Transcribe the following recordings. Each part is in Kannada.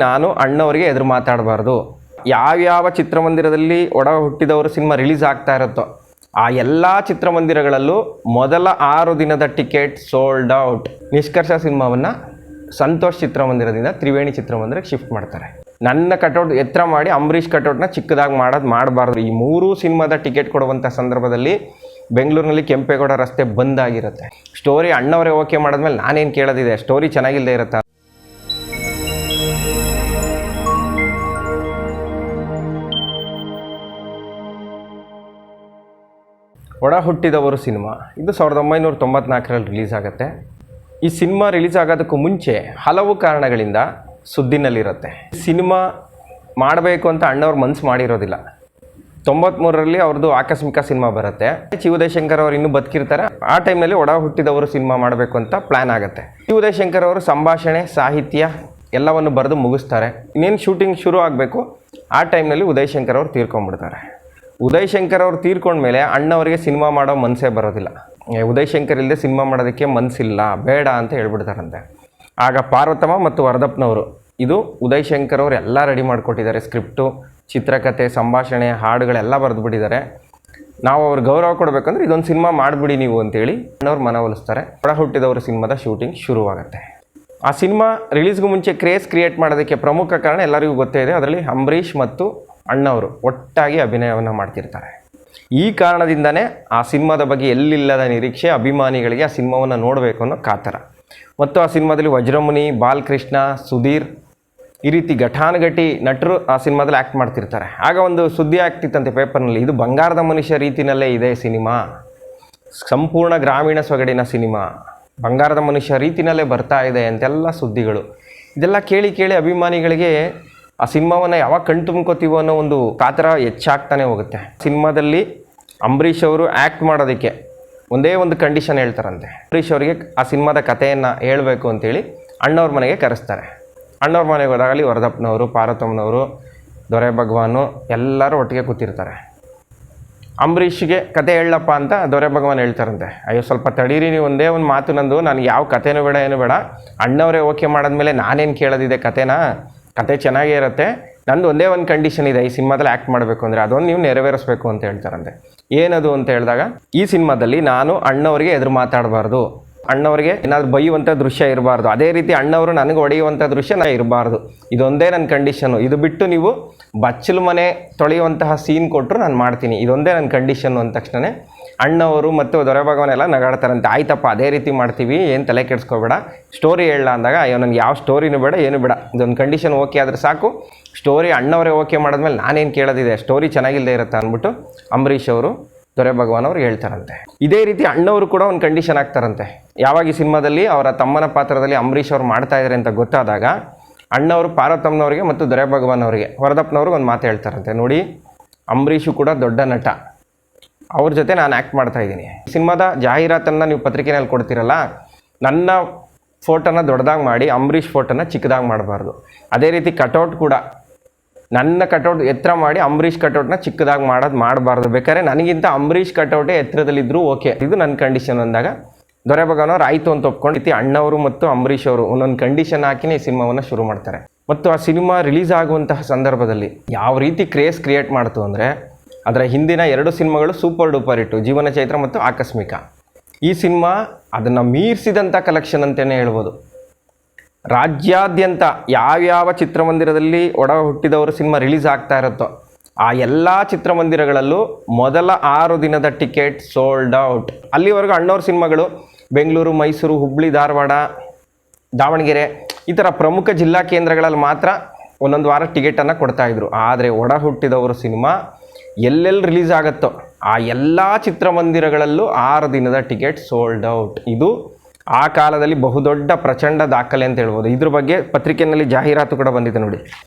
ನಾನು ಅಣ್ಣವರಿಗೆ ಎದುರು ಮಾತಾಡಬಾರ್ದು. ಯಾವ್ಯಾವ ಚಿತ್ರಮಂದಿರದಲ್ಲಿ ಒಡ ಹುಟ್ಟಿದವರು ಸಿನಿಮಾ ರಿಲೀಸ್ ಆಗ್ತಾ ಇರುತ್ತೋ ಆ ಎಲ್ಲ ಚಿತ್ರಮಂದಿರಗಳಲ್ಲೂ ಮೊದಲ 6 ದಿನದ ಟಿಕೆಟ್ ಸೋಲ್ಡ್ ಔಟ್. ನಿಷ್ಕರ್ಷ ಸಿನಿಮಾವನ್ನು ಸಂತೋಷ್ ಚಿತ್ರಮಂದಿರದಿಂದ ತ್ರಿವೇಣಿ ಚಿತ್ರಮಂದಿರಕ್ಕೆ ಶಿಫ್ಟ್ ಮಾಡ್ತಾರೆ. ನನ್ನ ಕಟೌಟ್ ಎತ್ತರ ಮಾಡಿ ಅಂಬರೀಷ್ ಕಟೌಟ್ನ ಚಿಕ್ಕದಾಗಿ ಮಾಡಬಾರ್ದು. ಈ 3 ಸಿನಿಮಾದ ಟಿಕೆಟ್ ಕೊಡುವಂಥ ಸಂದರ್ಭದಲ್ಲಿ ಬೆಂಗಳೂರಿನಲ್ಲಿ ಕೆಂಪೇಗೌಡ ರಸ್ತೆ ಬಂದ್ ಆಗಿರುತ್ತೆ. ಸ್ಟೋರಿ ಅಣ್ಣವರೇ ಓಕೆ ಮಾಡಿದ್ಮೇಲೆ ನಾನೇನು ಕೇಳೋದಿದೆ, ಸ್ಟೋರಿ ಚೆನ್ನಾಗಿಲ್ಲದೆ ಇರುತ್ತೆ. ಒಡ ಹುಟ್ಟಿದವರು ಸಿನಿಮಾ ಇದು 1994ರಲ್ಲಿ ರಿಲೀಸ್ ಆಗುತ್ತೆ. ಈ ಸಿನಿಮಾ ರಿಲೀಸ್ ಆಗೋದಕ್ಕೂ ಮುಂಚೆ ಹಲವು ಕಾರಣಗಳಿಂದ ಸುದ್ದಿನಲ್ಲಿರುತ್ತೆ. ಸಿನಿಮಾ ಮಾಡಬೇಕು ಅಂತ ಅಣ್ಣವ್ರು ಮನಸ್ಸು ಮಾಡಿರೋದಿಲ್ಲ. 93ರಲ್ಲಿ ಅವ್ರದ್ದು ಆಕಸ್ಮಿಕ ಸಿನಿಮಾ ಬರುತ್ತೆ. ಉದಯಶಂಕರ್ ಅವರು ಇನ್ನೂ ಬದುಕಿರ್ತಾರೆ. ಆ ಟೈಮ್ನಲ್ಲಿ ಒಡ ಹುಟ್ಟಿದವರು ಸಿನಿಮಾ ಮಾಡಬೇಕು ಅಂತ ಪ್ಲ್ಯಾನ್ ಆಗುತ್ತೆ. ಉದಯಶಂಕರ್ ಅವರು ಸಂಭಾಷಣೆ, ಸಾಹಿತ್ಯ ಎಲ್ಲವನ್ನು ಬರೆದು ಮುಗಿಸ್ತಾರೆ. ಇನ್ನೇನು ಶೂಟಿಂಗ್ ಶುರು ಆಗಬೇಕು. ಆ ಟೈಮ್ನಲ್ಲಿ ಉದಯಶಂಕರ್ ಅವರು ತೀರ್ಕೊಂಡ್ಬಿಡ್ತಾರೆ. ಉದಯಶಂಕರ್ ಅವರು ತೀರ್ಕೊಂಡ್ಮೇಲೆ ಅಣ್ಣವರಿಗೆ ಸಿನಿಮಾ ಮಾಡೋ ಮನಸ್ಸೇ ಬರೋದಿಲ್ಲ. ಉದಯಶಂಕರ್ ಇಲ್ಲದೆ ಸಿನಿಮಾ ಮಾಡೋದಕ್ಕೆ ಮನಸ್ಸಿಲ್ಲ, ಬೇಡ ಅಂತ ಹೇಳ್ಬಿಡ್ತಾರಂತೆ. ಆಗ ಪಾರ್ವತಮ್ಮ ಮತ್ತು ವರದಪ್ಪನವರು ಇದು ಉದಯಶಂಕರ್ ಅವರು ಎಲ್ಲ ರೆಡಿ ಮಾಡಿಕೊಟ್ಟಿದ್ದಾರೆ. ಸ್ಕ್ರಿಪ್ಟು, ಚಿತ್ರಕಥೆ, ಸಂಭಾಷಣೆ, ಹಾಡುಗಳೆಲ್ಲ ಬರೆದುಬಿಟ್ಟಿದ್ದಾರೆ. ನಾವು ಅವ್ರಿಗೆ ಗೌರವ ಕೊಡಬೇಕಂದ್ರೆ ಇದೊಂದು ಸಿನಿಮಾ ಮಾಡಿಬಿಡಿ ನೀವು ಅಂತೇಳಿ ಅಣ್ಣವ್ರು ಮನವೊಲಿಸ್ತಾರೆ. ಒಡ ಹುಟ್ಟಿದವರು ಸಿನಿಮಾದ ಶೂಟಿಂಗ್ ಶುರುವಾಗುತ್ತೆ. ಆ ಸಿನಿಮಾ ರಿಲೀಸ್ಗೂ ಮುಂಚೆ ಕ್ರೇಜ್ ಕ್ರಿಯೇಟ್ ಮಾಡೋದಕ್ಕೆ ಪ್ರಮುಖ ಕಾರಣ ಎಲ್ಲರಿಗೂ ಗೊತ್ತೇ ಇದೆ. ಅದರಲ್ಲಿ ಅಂಬರೀಷ್ ಮತ್ತು ಅಣ್ಣವರು ಒಟ್ಟಾಗಿ ಅಭಿನಯವನ್ನು ಮಾಡ್ತಿರ್ತಾರೆ. ಈ ಕಾರಣದಿಂದನೇ ಆ ಸಿನಿಮಾದ ಬಗ್ಗೆ ಎಲ್ಲಿಲ್ಲದ ನಿರೀಕ್ಷೆ, ಅಭಿಮಾನಿಗಳಿಗೆ ಆ ಸಿನಿಮಾವನ್ನು ನೋಡಬೇಕು ಅನ್ನೋ ಕಾತರ. ಮತ್ತು ಆ ಸಿನಿಮಾದಲ್ಲಿ ವಜ್ರಮುನಿ, ಬಾಲಕೃಷ್ಣ, ಸುಧೀರ್ ಈ ರೀತಿ ಘಟಾನುಘಟಿ ನಟರು ಆ ಸಿನಿಮಾದಲ್ಲಿ ಆ್ಯಕ್ಟ್ ಮಾಡ್ತಿರ್ತಾರೆ. ಆಗ ಒಂದು ಸುದ್ದಿ ಆಗ್ತಿತ್ತಂತೆ ಪೇಪರ್ನಲ್ಲಿ, ಇದು ಬಂಗಾರದ ಮನುಷ್ಯ ರೀತಿಯಲ್ಲೇ ಇದೆ ಸಿನಿಮಾ, ಸಂಪೂರ್ಣ ಗ್ರಾಮೀಣ ಸೊಗಡಿನ ಸಿನಿಮಾ, ಬಂಗಾರದ ಮನುಷ್ಯ ರೀತಿಯಲ್ಲೇ ಬರ್ತಾ ಇದೆ ಅಂತೆಲ್ಲ ಸುದ್ದಿಗಳು. ಇದೆಲ್ಲ ಕೇಳಿ ಅಭಿಮಾನಿಗಳಿಗೆ ಆ ಸಿನಿಮಾವನ್ನು ಯಾವಾಗ ಕಣ್ತುಂಬ್ಕೋತೀವೋ ಅನ್ನೋ ಒಂದು ಕಾತರ ಹೆಚ್ಚಾಗ್ತಾನೆ ಹೋಗುತ್ತೆ. ಸಿನಿಮಾದಲ್ಲಿ ಅಂಬರೀಷ್ ಅವರು ಆ್ಯಕ್ಟ್ ಮಾಡೋದಕ್ಕೆ ಒಂದೇ ಒಂದು ಕಂಡೀಷನ್ ಹೇಳ್ತಾರಂತೆ. ಅಂಬರೀಷ್ ಅವರಿಗೆ ಆ ಸಿನಿಮಾದ ಕಥೆಯನ್ನು ಹೇಳಬೇಕು ಅಂತೇಳಿ ಅಣ್ಣವ್ರ ಮನೆಗೆ ಕರೆಸ್ತಾರೆ. ಅಣ್ಣವ್ರ ಮನೆಗೆ ಹೋದಾಗಲಿ ವರದಪ್ಪನವರು, ಪಾರ್ವತಮ್ಮನವರು, ದೊರೆ ಭಗವಾನು ಎಲ್ಲರೂ ಒಟ್ಟಿಗೆ ಕೂತಿರ್ತಾರೆ. ಅಂಬರೀಷ್ಗೆ ಕತೆ ಹೇಳಪ್ಪ ಅಂತ ದೊರೆ ಭಗವಾನ್ ಹೇಳ್ತಾರಂತೆ. ಅಯ್ಯೋ ಸ್ವಲ್ಪ ತಡೀರಿ ನೀವು, ಒಂದೇ ಒಂದು ಮಾತು ನಂದು, ನನಗೆ ಯಾವ ಕಥೆನೂ ಬೇಡ, ಏನು ಬೇಡ, ಅಣ್ಣವರೇ ಓಕೆ ಮಾಡಿದ್ಮೇಲೆ ನಾನೇನು ಕೇಳೋದಿದೆ, ಕತೆ ಚೆನ್ನಾಗೇ ಇರುತ್ತೆ, ನಂದು ಒಂದೇ ಒಂದು ಕಂಡೀಷನ್ ಇದೆ, ಈ ಸಿನಿಮಾದಲ್ಲಿ ಆ್ಯಕ್ಟ್ ಮಾಡಬೇಕು ಅಂದರೆ ಅದೊಂದು ನೀವು ನೆರವೇರಿಸಬೇಕು ಅಂತ ಹೇಳ್ತಾರಂತೆ. ಏನದು ಅಂತ ಹೇಳಿದಾಗ, ಈ ಸಿನಿಮಾದಲ್ಲಿ ನಾನು ಅಣ್ಣವರಿಗೆ ಎದುರು ಮಾತಾಡಬಾರ್ದು, ಅಣ್ಣವರಿಗೆ ಏನಾದರೂ ಬೈಯುವಂಥ ದೃಶ್ಯ ಇರಬಾರ್ದು, ಅದೇ ರೀತಿ ಅಣ್ಣವರು ನನಗೆ ಹೊಡೆಯುವಂಥ ದೃಶ್ಯ ಇರಬಾರ್ದು, ಇದೊಂದೇ ನನ್ನ ಕಂಡೀಷನ್ನು. ಇದು ಬಿಟ್ಟು ನೀವು ಬಚ್ಚಲು ಮನೆ ತೊಳೆಯುವಂತಹ ಸೀನ್ ಕೊಟ್ಟರು ನಾನು ಮಾಡ್ತೀನಿ, ಇದೊಂದೇ ನನ್ನ ಕಂಡೀಷನ್ನು ಅಂದ ತಕ್ಷಣ ಅಣ್ಣವರು ಮತ್ತು ದೊರೆ ಭಗವಾನೆಲ್ಲ ನಗಾಡ್ತಾರಂತೆ. ಆಯ್ತಪ್ಪ ಅದೇ ರೀತಿ ಮಾಡ್ತೀವಿ, ಏನು ತಲೆ ಕೆಡಿಸ್ಕೋಬೇಡ, ಸ್ಟೋರಿ ಹೇಳಲ್ಲ ಅಂದಾಗ, ಅಯ್ಯೋ ನನಗೆ ಯಾವ ಸ್ಟೋರಿನೂ ಬೇಡ, ಏನು ಬೇಡ, ಇದೊಂದು ಕಂಡೀಷನ್ ಓಕೆ ಆದರೆ ಸಾಕು, ಸ್ಟೋರಿ ಅಣ್ಣವರೇ ಓಕೆ ಮಾಡಿದ್ಮೇಲೆ ನಾನೇನು ಕೇಳೋದಿದೆ, ಸ್ಟೋರಿ ಚೆನ್ನಾಗಿಲ್ಲದೆ ಇರುತ್ತೆ ಅಂದ್ಬಿಟ್ಟು ಅಂಬರೀಷ್ ಅವರು ದೊರೆ ಭಗವಾನ್ ಅವ್ರಿಗೆ ಹೇಳ್ತಾರಂತೆ. ಇದೇ ರೀತಿ ಅಣ್ಣವರು ಕೂಡ ಒಂದು ಕಂಡೀಷನ್ ಆಗ್ತಾರಂತೆ. ಯಾವಾಗ ಈ ಸಿನಿಮಾದಲ್ಲಿ ಅವರ ತಮ್ಮನ ಪಾತ್ರದಲ್ಲಿ ಅಂಬರೀಷ್ ಅವರು ಮಾಡ್ತಾ ಇದ್ದಾರೆ ಅಂತ ಗೊತ್ತಾದಾಗ ಅಣ್ಣವರು ಪಾರ್ವತಮ್ಮನವರಿಗೆ ಮತ್ತು ದೊರೆ ಭಗವಾನ್ ಅವರಿಗೆ, ವರದಪ್ಪನವ್ರಿಗೆ ಒಂದು ಮಾತು ಹೇಳ್ತಾರಂತೆ. ನೋಡಿ, ಅಂಬರೀಷು ಕೂಡ ದೊಡ್ಡ ನಟ, ಅವ್ರ ಜೊತೆ ನಾನು ಆ್ಯಕ್ಟ್ ಮಾಡ್ತಾ ಇದ್ದೀನಿ. ಸಿನಿಮಾದ ಜಾಹೀರಾತನ್ನು ನೀವು ಪತ್ರಿಕೆಯಲ್ಲಿ ಕೊಡ್ತೀರಲ್ಲ, ನನ್ನ ಫೋಟೋನ ದೊಡ್ಡದಾಗಿ ಮಾಡಿ ಅಂಬರೀಷ್ ಫೋಟೋನ ಚಿಕ್ಕದಾಗಿ ಮಾಡಬಾರ್ದು. ಅದೇ ರೀತಿ ಕಟೌಟ್ ಕೂಡ ನನ್ನ ಕಟೌಟ್ ಎತ್ತರ ಮಾಡಿ ಅಂಬರೀಷ್ ಕಟೌಟ್ನ ಚಿಕ್ಕದಾಗಿ ಮಾಡಬಾರ್ದು. ಬೇಕಾದ್ರೆ ನನಗಿಂತ ಅಂಬರೀಷ್ ಕಟೌಟೇ ಎತ್ತರದಲ್ಲಿದ್ದರೂ ಓಕೆ, ಇದು ನನ್ನ ಕಂಡೀಷನ್ ಅಂದಾಗ ದೊರೆ ಭಗವಾನವ್ರು ಆಯಿತು ಅಂತ ಒಪ್ಕೊಂಡು ರೀತಿ ಅಣ್ಣವರು ಮತ್ತು ಅಂಬರೀಷ್ ಅವರು ಒಂದೊಂದು ಕಂಡೀಷನ್ ಹಾಕಿನೇ ಈ ಸಿನಿಮಾವನ್ನು ಶುರು ಮಾಡ್ತಾರೆ. ಮತ್ತು ಆ ಸಿನಿಮಾ ರಿಲೀಸ್ ಆಗುವಂತಹ ಸಂದರ್ಭದಲ್ಲಿ ಯಾವ ರೀತಿ ಕ್ರೇಜ್ ಕ್ರಿಯೇಟ್ ಮಾಡ್ತು ಅಂದರೆ, ಅದರ ಹಿಂದಿನ 2 ಸಿನಿಮಾಗಳು ಸೂಪರ್ ಡೂಪರ್ ಹಿಟ್ಟು, ಜೀವನ ಚೈತ್ರ ಮತ್ತು ಆಕಸ್ಮಿಕ. ಈ ಸಿನಿಮಾ ಅದನ್ನು ಮೀರಿಸಿದಂಥ ಕಲೆಕ್ಷನ್ ಅಂತಲೇ ಹೇಳ್ಬೋದು. ರಾಜ್ಯಾದ್ಯಂತ ಯಾವ್ಯಾವ ಚಿತ್ರಮಂದಿರದಲ್ಲಿ ಒಡ ಹುಟ್ಟಿದವರು ಸಿನಿಮಾ ರಿಲೀಸ್ ಆಗ್ತಾ ಇರುತ್ತೋ ಆ ಎಲ್ಲ ಚಿತ್ರಮಂದಿರಗಳಲ್ಲೂ ಮೊದಲ 6 ದಿನದ ಟಿಕೆಟ್ ಸೋಲ್ಡ್ ಔಟ್. ಅಲ್ಲಿವರೆಗೂ ಅಣ್ಣವ್ರ ಸಿನಿಮಾಗಳು ಬೆಂಗಳೂರು, ಮೈಸೂರು, ಹುಬ್ಬಳ್ಳಿ, ಧಾರವಾಡ, ದಾವಣಗೆರೆ ಈ ಥರ ಪ್ರಮುಖ ಜಿಲ್ಲಾ ಕೇಂದ್ರಗಳಲ್ಲಿ ಮಾತ್ರ ಒಂದೊಂದು ವಾರ ಟಿಕೆಟನ್ನು ಕೊಡ್ತಾಯಿದ್ರು. ಆದರೆ ಒಡ ಹುಟ್ಟಿದವರು ಸಿನಿಮಾ ಎಲ್ಲೆಲ್ಲಿ ರಿಲೀಸ್ ಆಗುತ್ತೋ ಆ ಎಲ್ಲ ಚಿತ್ರಮಂದಿರಗಳಲ್ಲೂ 6 ದಿನದ ಟಿಕೆಟ್ ಸೋಲ್ಡ್ ಔಟ್. ಇದು ಆ ಕಾಲದಲ್ಲಿ ಬಹುದೊಡ್ಡ ಪ್ರಚಂಡ ದಾಖಲೆ ಅಂತ ಹೇಳ್ಬೋದು. ಇದ್ರ ಬಗ್ಗೆ ಪತ್ರಿಕೆಯಲ್ಲಿ ಜಾಹೀರಾತು ಕೂಡ ಬಂದಿದೆ ನೋಡಿ.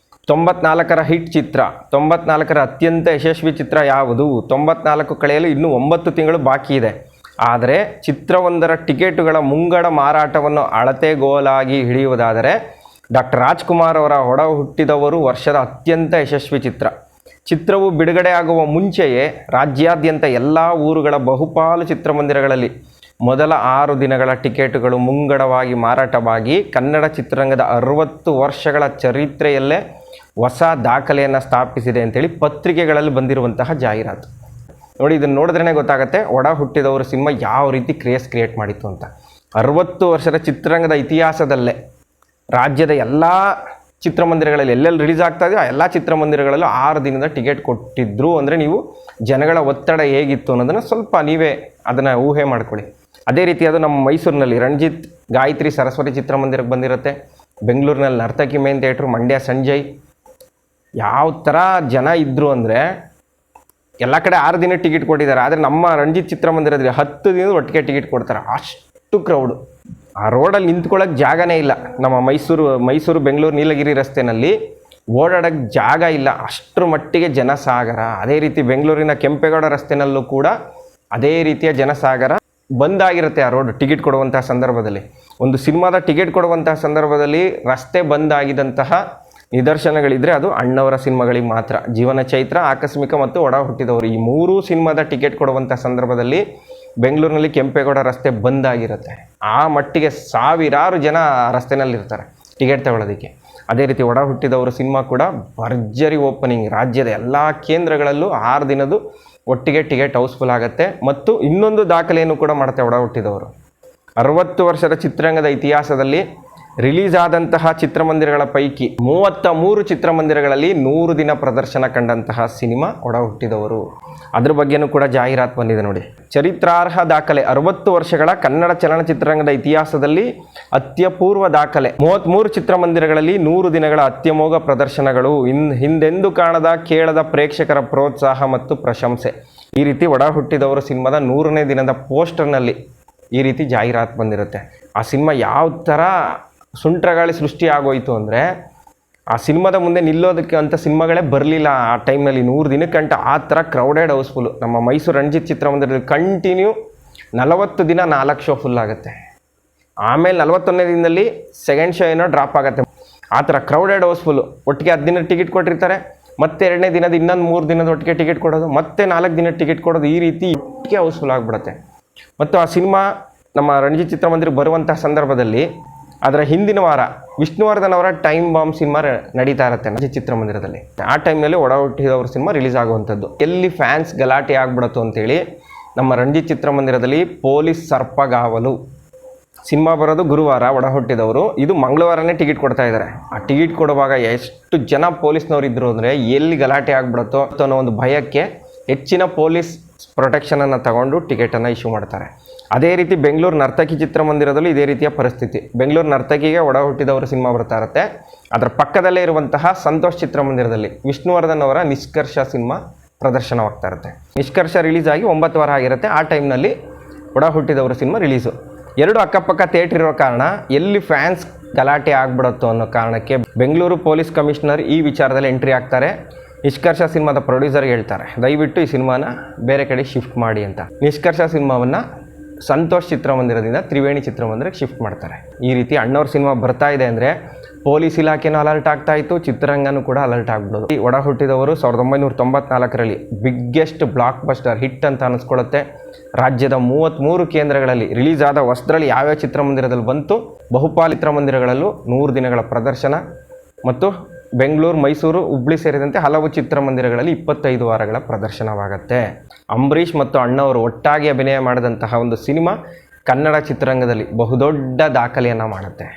94ರ ಹಿಟ್ ಚಿತ್ರ, 94ರ ಅತ್ಯಂತ ಯಶಸ್ವಿ ಚಿತ್ರ ಯಾವುದು, 94 ಕಳೆಯಲು ಇನ್ನೂ 9 ತಿಂಗಳು ಬಾಕಿ ಇದೆ. ಆದರೆ ಚಿತ್ರವೊಂದರ ಟಿಕೆಟುಗಳ ಮುಂಗಡ ಮಾರಾಟವನ್ನು ಅಳತೆಗೋಲಾಗಿ ಹಿಡಿಯುವುದಾದರೆ ಡಾಕ್ಟರ್ ರಾಜ್ಕುಮಾರ್ ಅವರ ಒಡ ಹುಟ್ಟಿದವರು ವರ್ಷದ ಅತ್ಯಂತ ಯಶಸ್ವಿ ಚಿತ್ರ. ಚಿತ್ರವು ಬಿಡುಗಡೆ ಆಗುವ ಮುಂಚೆಯೇ ರಾಜ್ಯಾದ್ಯಂತ ಎಲ್ಲ ಊರುಗಳ ಬಹುಪಾಲು ಚಿತ್ರಮಂದಿರಗಳಲ್ಲಿ ಮೊದಲ 6 ದಿನಗಳ ಟಿಕೆಟುಗಳು ಮುಂಗಡವಾಗಿ ಮಾರಾಟವಾಗಿ ಕನ್ನಡ ಚಿತ್ರರಂಗದ 60 ವರ್ಷಗಳ ಚರಿತ್ರೆಯಲ್ಲೇ ಹೊಸ ದಾಖಲೆಯನ್ನು ಸ್ಥಾಪಿಸಿದೆ ಅಂತೇಳಿ ಪತ್ರಿಕೆಗಳಲ್ಲಿ ಬಂದಿರುವಂತಹ ಜಾಹೀರಾತು. ನೋಡಿ, ಇದನ್ನು ನೋಡಿದ್ರೇ ಗೊತ್ತಾಗುತ್ತೆ ಒಡ ಹುಟ್ಟಿದವರು ಸಿನಿಮಾ ಯಾವ ರೀತಿ ಕ್ರಿಯೇಟ್ ಮಾಡಿತ್ತು ಅಂತ. 60 ವರ್ಷದ ಚಿತ್ರರಂಗದ ಇತಿಹಾಸದಲ್ಲೇ ರಾಜ್ಯದ ಎಲ್ಲ ಚಿತ್ರಮಂದಿರಗಳಲ್ಲಿ ಎಲ್ಲೆಲ್ಲಿ ರಿಲೀಸ್ ಆಗ್ತಾ ಇದೆಯೋ ಆ ಎಲ್ಲ ಚಿತ್ರಮಂದಿರಗಳಲ್ಲೂ 6 ದಿನದ ಟಿಕೆಟ್ ಕೊಟ್ಟಿದ್ರು. ಅಂದರೆ ನೀವು ಜನಗಳ ಒತ್ತಡ ಹೇಗಿತ್ತು ಅನ್ನೋದನ್ನು ಸ್ವಲ್ಪ ನೀವೇ ಅದನ್ನು ಊಹೆ ಮಾಡ್ಕೊಳ್ಳಿ. ಅದೇ ರೀತಿ ಅದು ನಮ್ಮ ಮೈಸೂರಿನಲ್ಲಿ ರಣಜಿತ್ ಗಾಯತ್ರಿ ಸರಸ್ವತಿ ಚಿತ್ರಮಂದಿರಕ್ಕೆ ಬಂದಿರುತ್ತೆ. ಬೆಂಗಳೂರಿನಲ್ಲಿ ನರ್ತಕಿ ಮೇನ್ ಥಿಯೇಟ್ರು, ಮಂಡ್ಯ ಸಂಜಯ್, ಯಾವ ಥರ ಜನ ಇದ್ದರು ಅಂದರೆ ಎಲ್ಲ ಕಡೆ 6 ದಿನ ಟಿಕೆಟ್ ಕೊಟ್ಟಿದ್ದಾರೆ. ಆದರೆ ನಮ್ಮ ರಣಜಿತ್ ಚಿತ್ರಮಂದಿರದಲ್ಲಿ 10 ದಿನದ ಒಟ್ಟಿಗೆ ಟಿಕೆಟ್ ಕೊಡ್ತಾರೆ. ಅಷ್ಟು ಕ್ರೌಡು, ಆ ರೋಡಲ್ಲಿ ನಿಂತ್ಕೊಳ್ಳೋಕೆ ಜಾಗನೇ ಇಲ್ಲ. ನಮ್ಮ ಮೈಸೂರು ಬೆಂಗಳೂರು ನೀಲಗಿರಿ ರಸ್ತೆಯಲ್ಲಿ ಓಡಾಡೋಕ್ಕೆ ಜಾಗ ಇಲ್ಲ, ಅಷ್ಟರ ಮಟ್ಟಿಗೆ ಜನಸಾಗರ. ಅದೇ ರೀತಿ ಬೆಂಗಳೂರಿನ ಕೆಂಪೇಗೌಡ ರಸ್ತೆಯಲ್ಲೂ ಕೂಡ ಅದೇ ರೀತಿಯ ಜನಸಾಗರ. ಬಂದಾಗಿರುತ್ತೆ ಆ ರೋಡ್ ಟಿಕೆಟ್ ಕೊಡುವಂತಹ ಸಂದರ್ಭದಲ್ಲಿ. ಒಂದು ಸಿನಿಮಾದ ಟಿಕೆಟ್ ಕೊಡುವಂತಹ ಸಂದರ್ಭದಲ್ಲಿ ರಸ್ತೆ ಬಂದಾಗಿದ್ದಂತಹ ನಿದರ್ಶನಗಳಿದ್ದರೆ ಅದು ಅಣ್ಣವರ ಸಿನಿಮಾಗಳಿಗೆ ಮಾತ್ರ. ಜೀವನ ಚೈತ್ರ, ಆಕಸ್ಮಿಕ ಮತ್ತು ಒಡ ಹುಟ್ಟಿದವರು, ಈ 3 ಸಿನಿಮಾದ ಟಿಕೆಟ್ ಕೊಡುವಂಥ ಸಂದರ್ಭದಲ್ಲಿ ಬೆಂಗಳೂರಿನಲ್ಲಿ ಕೆಂಪೇಗೌಡ ರಸ್ತೆ ಬಂದಾಗಿರುತ್ತೆ. ಆ ಮಟ್ಟಿಗೆ ಸಾವಿರಾರು ಜನ ರಸ್ತೆನಲ್ಲಿರ್ತಾರೆ ಟಿಕೆಟ್ ತಗೊಳ್ಳೋದಕ್ಕೆ. ಅದೇ ರೀತಿ ಒಡ ಹುಟ್ಟಿದವರು ಸಿನಿಮಾ ಕೂಡ ಭರ್ಜರಿ ಓಪನಿಂಗ್, ರಾಜ್ಯದ ಎಲ್ಲ ಕೇಂದ್ರಗಳಲ್ಲೂ 6 ದಿನದ್ದು ಒಟ್ಟಿಗೆ ಟಿಕೆಟ್ ಹೌಸ್ಫುಲ್ ಆಗುತ್ತೆ. ಮತ್ತು ಇನ್ನೊಂದು ದಾಖಲೆಯನ್ನು ಕೂಡ ಮಾಡುತ್ತೆ ಒಡ ಹುಟ್ಟಿದವರು. 60 ವರ್ಷದ ಚಿತ್ರರಂಗದ ಇತಿಹಾಸದಲ್ಲಿ ರಿಲೀಸ್ ಆದಂತಹ ಚಿತ್ರಮಂದಿರಗಳ ಪೈಕಿ 33 ಚಿತ್ರಮಂದಿರಗಳಲ್ಲಿ 100 ದಿನ ಪ್ರದರ್ಶನ ಕಂಡಂತಹ ಸಿನಿಮಾ ಒಡ ಹುಟ್ಟಿದವರು. ಅದ್ರ ಬಗ್ಗೆನೂ ಕೂಡ ಜಾಹೀರಾತು ಬಂದಿದೆ ನೋಡಿ. ಚರಿತ್ರಾರ್ಹ ದಾಖಲೆ, 60 ವರ್ಷಗಳ ಕನ್ನಡ ಚಲನಚಿತ್ರರಂಗದ ಇತಿಹಾಸದಲ್ಲಿ ಅತ್ಯಪೂರ್ವ ದಾಖಲೆ. 33 ಚಿತ್ರಮಂದಿರಗಳಲ್ಲಿ 100 ದಿನಗಳ ಅತ್ಯಮೋಘ ಪ್ರದರ್ಶನಗಳು, ಹಿಂದೆಂದೂ ಕಾಣದ ಕೇಳದ ಪ್ರೇಕ್ಷಕರ ಪ್ರೋತ್ಸಾಹ ಮತ್ತು ಪ್ರಶಂಸೆ. ಈ ರೀತಿ ಒಡ ಹುಟ್ಟಿದವರು ಸಿನಿಮಾದ 100ನೇ ದಿನದ ಪೋಸ್ಟರ್ನಲ್ಲಿ ಈ ರೀತಿ ಜಾಹೀರಾತು ಬಂದಿರುತ್ತೆ. ಆ ಸಿನಿಮಾ ಯಾವ ಥರ ಸುಂಟ್ರಗಾಳಿ ಸೃಷ್ಟಿ ಆಗೋಯಿತು ಅಂದರೆ ಆ ಸಿನಿಮಾದ ಮುಂದೆ ನಿಲ್ಲೋದಕ್ಕೆ ಅಂತ ಸಿನಿಮಾಗಳೇ ಬರಲಿಲ್ಲ ಆ ಟೈಮ್ನಲ್ಲಿ. 100 ದಿನಕ್ಕಂಟ ಆ ಥರ ಕ್ರೌಡೆಡ್ ಹೌಸ್ಫುಲ್ಲು. ನಮ್ಮ ಮೈಸೂರು ರಣಜಿತ್ ಚಿತ್ರಮಂದಿರದಲ್ಲಿ ಕಂಟಿನ್ಯೂ 40 ದಿನ 4 ಶೋ ಫುಲ್ ಆಗುತ್ತೆ. ಆಮೇಲೆ 41ನೇ ದಿನದಲ್ಲಿ ಸೆಕೆಂಡ್ ಶೋ ಏನೋ ಡ್ರಾಪ್ ಆಗುತ್ತೆ. ಆ ಥರ ಕ್ರೌಡೆಡ್ ಹೌಸ್ಫುಲ್ಲು. ಒಟ್ಟಿಗೆ 10 ದಿನ ಟಿಕೆಟ್ ಕೊಟ್ಟಿರ್ತಾರೆ, ಮತ್ತೆ 2ನೇ ದಿನದ ಇನ್ನೊಂದು 3 ದಿನದ ಒಟ್ಟಿಗೆ ಟಿಕೆಟ್ ಕೊಡೋದು, ಮತ್ತೆ 4 ದಿನ ಟಿಕೆಟ್ ಕೊಡೋದು, ಈ ರೀತಿ ಒಟ್ಟಿಗೆ ಹೌಸ್ಫುಲ್ ಆಗಿಬಿಡುತ್ತೆ. ಮತ್ತು ಆ ಸಿನಿಮಾ ನಮ್ಮ ರಣಜಿತ್ ಚಿತ್ರಮಂದಿರಕ್ಕೆ ಬರುವಂತಹ ಸಂದರ್ಭದಲ್ಲಿ ಅದರ ಹಿಂದಿನ ವಾರ ವಿಷ್ಣುವರ್ಧನ್ ಅವರ ಟೈಮ್ ಬಾಂಬ್ ಸಿನಿಮಾ ನಡೀತಾ ಇರುತ್ತೆ ರಣಜಿತ್ ಚಿತ್ರಮಂದಿರದಲ್ಲಿ. ಆ ಟೈಮ್ನಲ್ಲಿ ಒಡ ಹುಟ್ಟಿದವರು ಸಿನಿಮಾ ರಿಲೀಸ್ ಆಗುವಂಥದ್ದು. ಎಲ್ಲಿ ಫ್ಯಾನ್ಸ್ ಗಲಾಟೆ ಆಗ್ಬಿಡತ್ತು ಅಂತೇಳಿ ನಮ್ಮ ರಣಜಿತ್ ಚಿತ್ರಮಂದಿರದಲ್ಲಿ ಪೊಲೀಸ್ ಸರ್ಪಗಾವಲು. ಸಿನಿಮಾ ಬರೋದು ಗುರುವಾರ, ಒಡ ಹುಟ್ಟಿದವರು ಇದು ಮಂಗಳವಾರನೇ ಟಿಕೆಟ್ ಕೊಡ್ತಾ ಇದ್ದಾರೆ. ಆ ಟಿಕೆಟ್ ಕೊಡುವಾಗ ಎಷ್ಟು ಜನ ಪೊಲೀಸ್ನವ್ರು ಇದ್ದರು ಅಂದರೆ ಎಲ್ಲಿ ಗಲಾಟೆ ಆಗ್ಬಿಡುತ್ತೋ ಅನ್ನೋ ಒಂದು ಭಯಕ್ಕೆ ಹೆಚ್ಚಿನ ಪೊಲೀಸ್ ಪ್ರೊಟೆಕ್ಷನನ್ನು ತಗೊಂಡು ಟಿಕೆಟನ್ನು ಇಶ್ಯೂ ಮಾಡ್ತಾರೆ. ಅದೇ ರೀತಿ ಬೆಂಗಳೂರು ನರ್ತಕಿ ಚಿತ್ರಮಂದಿರದಲ್ಲೂ ಇದೇ ರೀತಿಯ ಪರಿಸ್ಥಿತಿ. ಬೆಂಗಳೂರು ನರ್ತಕಿಗೆ ಒಡ ಹುಟ್ಟಿದವರು ಸಿನಿಮಾ ಬರ್ತಾ ಇರುತ್ತೆ. ಅದರ ಪಕ್ಕದಲ್ಲೇ ಇರುವಂತಹ ಸಂತೋಷ್ ಚಿತ್ರಮಂದಿರದಲ್ಲಿ ವಿಷ್ಣುವರ್ಧನ್ ಅವರ ನಿಷ್ಕರ್ಷ ಸಿನಿಮಾ ಪ್ರದರ್ಶನವಾಗ್ತಾ ಇರುತ್ತೆ. ನಿಷ್ಕರ್ಷ ರಿಲೀಸ್ ಆಗಿ 9 ವಾರ ಆಗಿರುತ್ತೆ. ಆ ಟೈಮ್ನಲ್ಲಿ ಒಡ ಹುಟ್ಟಿದವರು ಸಿನಿಮಾ ರಿಲೀಸು. 2 ಅಕ್ಕಪಕ್ಕ ಥಿಯೇಟ್ರ್ ಇರೋ ಕಾರಣ ಎಲ್ಲಿ ಫ್ಯಾನ್ಸ್ ಗಲಾಟೆ ಆಗ್ಬಿಡುತ್ತೋ ಅನ್ನೋ ಕಾರಣಕ್ಕೆ ಬೆಂಗಳೂರು ಪೊಲೀಸ್ ಕಮಿಷನರ್ ಈ ವಿಚಾರದಲ್ಲಿ ಎಂಟ್ರಿ ಆಗ್ತಾರೆ. ನಿಷ್ಕರ್ಷ ಸಿನಿಮಾದ ಪ್ರೊಡ್ಯೂಸರ್ಗೆ ಹೇಳ್ತಾರೆ, ದಯವಿಟ್ಟು ಈ ಸಿನಿಮಾನ ಬೇರೆ ಕಡೆ ಶಿಫ್ಟ್ ಮಾಡಿ ಅಂತ. ನಿಷ್ಕರ್ಷ ಸಿನಿಮಾವನ್ನು ಸಂತೋಷ್ ಚಿತ್ರಮಂದಿರದಿಂದ ತ್ರಿವೇಣಿ ಚಿತ್ರಮಂದಿರಕ್ಕೆ ಶಿಫ್ಟ್ ಮಾಡ್ತಾರೆ. ಈ ರೀತಿ ಅಣ್ಣವ್ರ ಸಿನಿಮಾ ಬರ್ತಾ ಇದೆ ಅಂದರೆ ಪೊಲೀಸ್ ಇಲಾಖೆನೂ ಅಲರ್ಟ್ ಆಗ್ತಾ ಇತ್ತು, ಚಿತ್ರರಂಗನೂ ಕೂಡ ಅಲರ್ಟ್ ಆಗ್ಬಿಡೋದು. ಈ ಒಡ ಹುಟ್ಟಿದವರು 1994ರಲ್ಲಿ ಬಿಗ್ಗೆಸ್ಟ್ ಬ್ಲಾಕ್ ಬಸ್ಟರ್ ಹಿಟ್ ಅಂತ ಅನಿಸ್ಕೊಳ್ಳುತ್ತೆ. ರಾಜ್ಯದ 33 ಕೇಂದ್ರಗಳಲ್ಲಿ ರಿಲೀಸ್ ಆದ ಹೊಸದ್ರಲ್ಲಿ ಯಾವ್ಯಾವ ಚಿತ್ರಮಂದಿರದಲ್ಲಿ ಬಂತು, ಬಹುಪಾಲು ಚಿತ್ರಮಂದಿರಗಳಲ್ಲೂ 100 ದಿನಗಳ ಪ್ರದರ್ಶನ ಮತ್ತು ಬೆಂಗಳೂರು, ಮೈಸೂರು, ಹುಬ್ಳಿ ಸೇರಿದಂತೆ ಹಲವು ಚಿತ್ರಮಂದಿರಗಳಲ್ಲಿ 25 ವಾರಗಳ ಪ್ರದರ್ಶನವಾಗುತ್ತೆ. ಅಂಬರೀಷ್ ಮತ್ತು ಅಣ್ಣವರು ಒಟ್ಟಾಗಿ ಅಭಿನಯ ಮಾಡಿದಂತಹ ಒಂದು ಸಿನಿಮಾ ಕನ್ನಡ ಚಿತ್ರರಂಗದಲ್ಲಿ ಬಹುದೊಡ್ಡ ದಾಖಲೆಯನ್ನು ಮಾಡುತ್ತೆ.